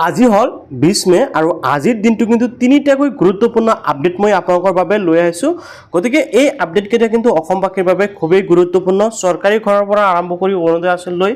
আজি হল 20 মে আৰু আজিৰ দিনটো কিন্তু তিনিটাকৈ গুৰুত্বপূৰ্ণ আপডেট মই আপোনালোকৰ বাবে লৈ আহিছো গতিকে এই আপডেট কেইটা কিন্তু অসমবাসীৰ বাবে খুবেই গুৰুত্বপূৰ্ণ সৰকাৰি ঘৰৰ পৰা আৰম্ভ কৰি অৰুণোদয় আঁচনি লৈ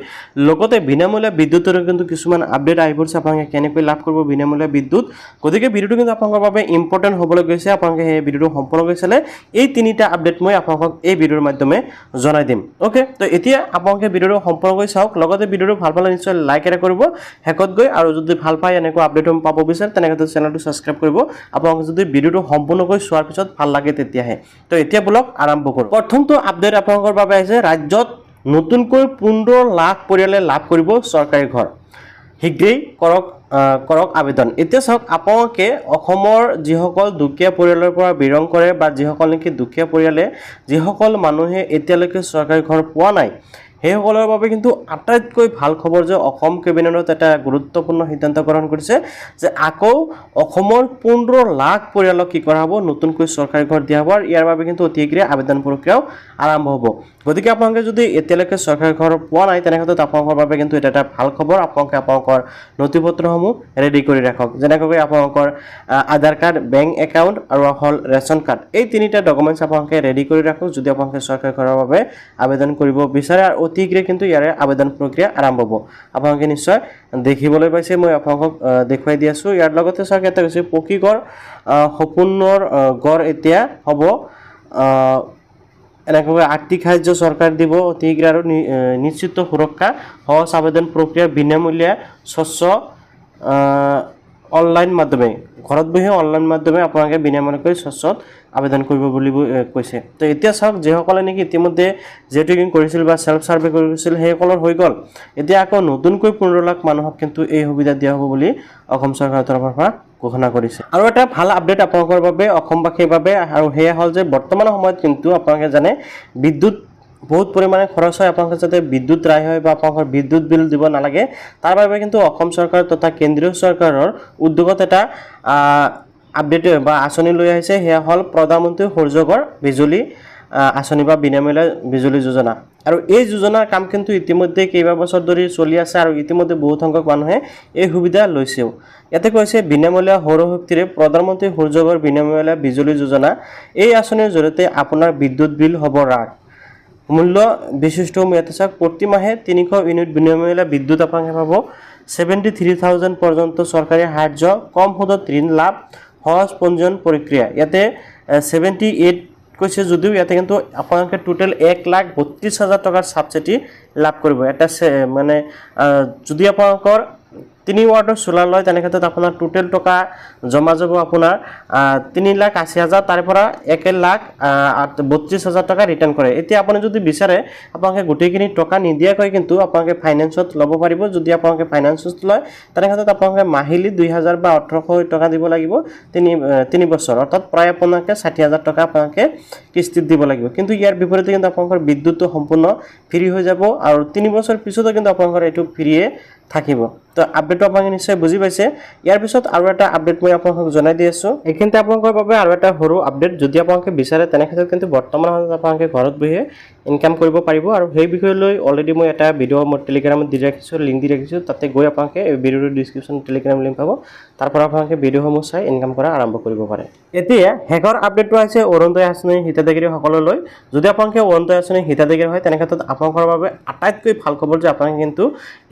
লগতে বিনামূলীয়া বিদ্যুতৰ কিন্তু কিছুমান আপডেট আহি পৰিছে আপোনালোকে কেনেকৈ লাভ কৰিব বিনামূলীয়া বিদ্যুৎ গতিকে ভিডিওটো কিন্তু আপোনালোকৰ বাবে ইম্পৰ্টেন্ট হ'বলৈ গৈছে আপোনালোকে এই ভিডিওটো সম্পূৰ্ণকৈ চালে এই তিনিটা আপডেট মই আপোনালোকক এই ভিডিওৰ মাধ্যমে জনাই দিম ওকে তো এতিয়া আপোনালোকে ভিডিওটো সম্পূৰ্ণকৈ চাওক লগতে ভিডিওটো ভাল পালে নিশ্চয় লাইক এটা কৰিব হেকত গৈ আৰু যদি ভাল পায় এনেকৈ আপডেট পাব বিচাৰে তেনেকৈ চেনেলটো সাবস্ক্ৰাইব কৰিব আপোনালোকে যদি ভিডিওটো সম্পূৰ্ণকৈ চোৱাৰ পিছত ভাল লাগে তেতিয়াহে তো এতিয়া ব্লগ আৰম্ভ কৰো প্ৰথমটো আপডেট আপোনালোকৰ বাবে আছে ৰাজ্যত নতুনকৈ 15 লাখ পৰিয়ালে লাভ কৰিব চৰকাৰী ঘৰ শীঘ্ৰেই কৰক আবেদন এতিয়া চাওক আপোনালোকে অসমৰ যিসকল দুখীয়া পৰিয়ালৰ পৰা বিৰং কৰে বা যিসকল নেকি দুখীয়া পৰিয়ালে যিসকল মানুহে এতিয়ালৈকে চৰকাৰী ঘৰ পোৱা নাই হেসকলৰ বাবে কিন্তু আটাইতকৈ ভাল খবৰ যে অসম কেবিনেটত এটা গুৰুত্বপূৰ্ণ সিদ্ধান্ত গ্ৰহণ কৰিছে যে আকৌ অসমৰ 15 লাখ পৰিয়ালক কি কৰা হ'ব নতুনকৈ চৰকাৰী ঘৰ দিয়া হ'ব আৰু ইয়াৰ বাবে কিন্তু অতি শীঘ্ৰে আবেদন প্ৰক্ৰিয়াও আৰম্ভ হ'ব গতিকে আপোনালোকে যদি এতিয়ালৈকে চৰকাৰী ঘৰ পোৱা নাই তেনেক্ষেত্ৰত আপোনালোকৰ বাবে কিন্তু এটা ভাল খবৰ আপোনালোকে আপোনালোকৰ নথিপত্ৰসমূহ ৰেডি কৰি ৰাখক যেনেকৈ আপোনালোকৰ আধাৰ কাৰ্ড বেংক একাউণ্ট আৰু হল ৰেচন কাৰ্ড এই তিনিটা ডকুমেণ্টছ আপোনালোকে ৰেডি কৰি ৰাখক যদি আপোনালোকে চৰকাৰী ঘৰৰ বাবে আবেদন কৰিব বিচাৰে আৰু অতি শীঘ্ৰে কিন্তু ইয়াৰে আবেদন প্ৰক্ৰিয়া আৰম্ভ হ'ব আপোনালোকে নিশ্চয় দেখিবলৈ পাইছে মই আপোনালোকক দেখুৱাই দি আছো ইয়াৰ লগতে চাওক এটা হৈছে পকী ঘৰ সপোনৰ ঘৰ এতিয়া হ'ব এনেকৈ আৰ্থিক সাহায্য চৰকাৰ দিব অতি শীঘ্ৰে আৰু নিশ্চিত সুৰক্ষা সহজ আবেদন প্ৰক্ৰিয়া বিনামূলীয়া স্বচ্ছ অনলাইন মাধ্যমে ঘৰত বহি অনলাইন মাধ্যমে আপোনালোকে বিনামূলীয়াকৈ স্বচ্ছত আবেদন কৰিব বুলি কৈছে তো এতিয়া চাওক যেসকলে নেকি ইতিমধ্যে জেটিং কৰিছিল বা সেলফ সাৰ্ভে কৰিছিল হেসকলৰ হৈ গল এতিয়া আকৌ নতুনকৈ 15 লাখ মানুহক কিন্তু এই সুবিধা দিয়া হ'ব বুলি অসম চৰকাৰৰ তৰফৰ পৰা ঘোষণা কৰিছে আৰু এটা ভাল আপডেট আপোনালোকৰ বাবে অসমবাসীৰ বাবে আৰু হেয়া হল যে বৰ্তমান সময়ত কিন্তু আপোনালোকে জানে বিদ্যুৎ বহুত পৰিমাণে খৰচ হয় আপোনালোকে যাতে বিদ্যুৎ ৰাহি হয় বা আপোনালোকৰ বিদ্যুৎ বিল দিব নালাগে তাৰ বাবে কিন্তু অসম চৰকাৰ তথা কেন্দ্ৰীয় চৰকাৰৰ উদ্যোগত এটা আপডেট বা আঁচনি লৈ আহিছে হেয়া হল প্ৰধানমন্ত্ৰী সূৰ্য ঘৰ বিজুলী আঁচনি বা বিনামূলীয়া বিজুলী যোজনা আৰু এই যোজনাৰ কাম কিন্তু ইতিমধ্যে কেইবা বছৰ ধৰি চলি আছে আৰু ইতিমধ্যে বহুত সংখ্যক মানুহে এই সুবিধা লৈছেও ইয়াতে কৈছে বিনামূলীয়া সৌৰ শক্তিৰে প্ৰধানমন্ত্ৰী সূৰ্য ঘৰ বিনামূলীয়া বিজুলী যোজনা এই আঁচনিৰ জৰিয়তে আপোনাৰ বিদ্যুৎ বিল হ'ব হ্ৰাস মূল্য বিশিষ্ট ইয়াতে চাওক প্ৰতি মাহে 300 ইউনিট বিনামূলীয়া বিদ্যুৎ আপোনালোকে পাব 73,000 পৰ্যন্ত চৰকাৰী সাহায্য কম সুদত ঋণ লাভ সহজ পঞ্জীয়ন প্ৰক্ৰিয়া ইয়াতে 78 কৈছে যদিও ইয়াতে কিন্তু আপোনালোকে টোটাল 1,32,000 টকাৰ সাবসিডি লাভ কৰিব এটা মানে যদি আপোনালোকৰ 3 ওয়াৰ্ডৰ সোলাৰ লয় তেনেক্ষেত্ৰত আপোনাৰ টোটাল টকা জমা যাব আপোনাৰ 3,80,000 তাৰ পৰা 1,32,000 টকা ৰিটাৰ্ণ কৰে এতিয়া আপুনি যদি বিচাৰে আপোনালোকে গোটেইখিনি টকা নিদিয়াকৈ কিন্তু আপোনালোকে ফাইনান্সত ল'ব পাৰিব যদি আপোনালোকে ফাইনান্সত লয় তেনেক্ষেত্ৰত আপোনালোকে মাহিলি 2,000 বা 1,800 টকা দিব লাগিব 3 বছৰ অৰ্থাৎ প্ৰায় আপোনালোকে 60,000 টকা আপোনালোকে কিস্তিত দিব লাগিব কিন্তু ইয়াৰ বিপৰীতে কিন্তু আপোনালোকৰ বিদ্যুৎটো সম্পূৰ্ণ ফ্ৰী হৈ যাব আৰু 3 বছৰ পিছতো কিন্তু আপোনালোকৰ এটো ফ্ৰীয়ে থাকিব তো আপডেট আপোনালোকে নিশ্চয় বুজি পাইছে ইয়াৰ পিছত আৰু এটা আপডেট মই আপোনালোকক জনাই দি আছো এইখিনিতে আপোনালোকৰ বাবে আৰু এটা সৰু আপডেট যদি আপোনালোকে বিচাৰে তেনেক্ষেত্ৰত কিন্তু বৰ্তমান আপোনালোকে ঘৰত বহি ইনকাম কৰিব পাৰিব আৰু সেই বিষয়লৈ অলৰেডি মই এটা ভিডিও মোৰ টেলিগ্ৰামত দি ৰাখিছো লিংক দি ৰাখিছো তাতে গৈ আপোনালোকে এই ভিডিওৰ ডেসক্ৰিপচন টেলিগ্ৰাম লিংক পাব তাৰ পৰা আপোনালোকে ভিডিওসমূহ চাই ইনকাম কৰা আৰম্ভ কৰিব পাৰে এতিয়া হেকৰ আপডেটটো আছে অৰুণোদয় আঁচনিৰ হিতাধিকাৰী সকললৈ যদি আপোনালোকে অৰুণোদয় আঁচনিৰ হিতাধিকাৰী হয় তেনেক্ষেত্ৰত আপোনালোকৰ বাবে আটাইতকৈ ভাল খবৰ যে আপোনালোকে কিন্তু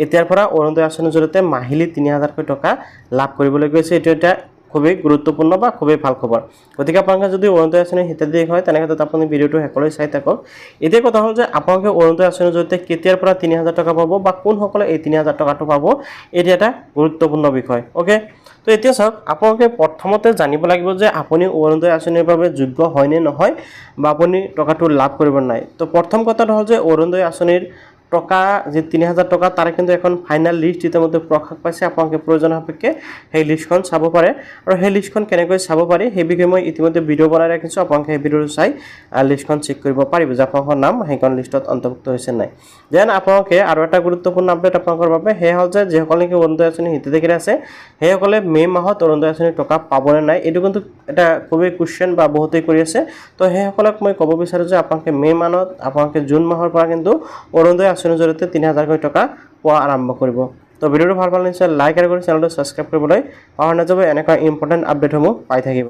এতিয়াৰ পৰা অৰুণোদয় আঁচনিৰ জৰিয়তে মাহিলি 3,000 টকা লাভ কৰিবলৈ গৈছে এটো এটা খুবই গুৰুত্বপূৰ্ণ বা খুবই ভাল খবৰ গতিকে আপোনালোকে যদি অৰুণোদয় আঁচনিৰ হিতাধিকাৰী হয় তেনেক্ষেত্ৰত আপুনি ভিডিওটো হেকলৈ চাই থাকক এতিয়া কথা হ'ল যে আপোনালোকে অৰুণোদয় আঁচনিৰ জৰিয়তে কেতিয়াৰ পৰা 3,000 টকা পাব বা কোন সকলে এই 3,000 টকাটো পাব এটো এটা গুৰুত্বপূৰ্ণ বিষয় ওকে তো এতিয়া চাওক আপোনালোকে প্ৰথমতে জানিব লাগিব যে আপুনি অৰুণোদয় আঁচনিৰ বাবে যোগ্য হয় নে নহয় বা আপুনি টকাটো লাভ কৰিব নাই তো প্ৰথম কথাটো হ'ল যে অৰুণোদয় আঁচনিৰ টকা যে 3,000 টকা তাৰে কিন্তু এখন ফাইনাল লিষ্ট ইতিমধ্যে প্ৰকাশ পাইছে আপোনালোকে প্ৰয়োজন সাপেক্ষে সেই লিষ্টখন চাব পাৰে আৰু সেই লিষ্টখন কেনেকৈ চাব পাৰে সেই বিষয়ে মই ইতিমধ্যে ভিডিও বনাই ৰাখিছো আপোনালোকে এই ভিডিওটো চাই লিষ্টখন চেক কৰিব পাৰিব যে আপোনালোকৰ নাম সেইখন লিষ্টত অন্তৰ্ভুক্ত হৈছে নাই যেন আপোনালোকে আৰু এটা গুৰুত্বপূৰ্ণ আপডেট আপোনালোকৰ বাবে হে হ'ল যে যেসকলে কি অৰুণোদয় আঁচনি হিতাধিকাৰী আছে হেসকলে মে মাহত অৰুণোদয় আঁচনিৰ টকা পাবনে নাই এটো কিন্তু এটা খুবই কোৱেশ্চন বা বহুতেই কৰি আছে তো হেসকলক মই ক'ব বিচাৰো যে আপোনালোকে মে মাহত আপোনালোকে জুন মাহৰ পৰা কিন্তু অৰুণোদয় আঁচনিৰ জৰিয়তে 3,000 টকা পোৱা আৰম্ভ কৰিব তো ভিডিওটো ভাল পালে নিশ্চয় লাইক আৰু কৰি চেনেলটো ছাবস্ক্ৰাইব কৰিবলৈ পাহৰি নাযাব এনেকুৱা ইম্পৰ্টেণ্ট আপডেটসমূহ পাই থাকিব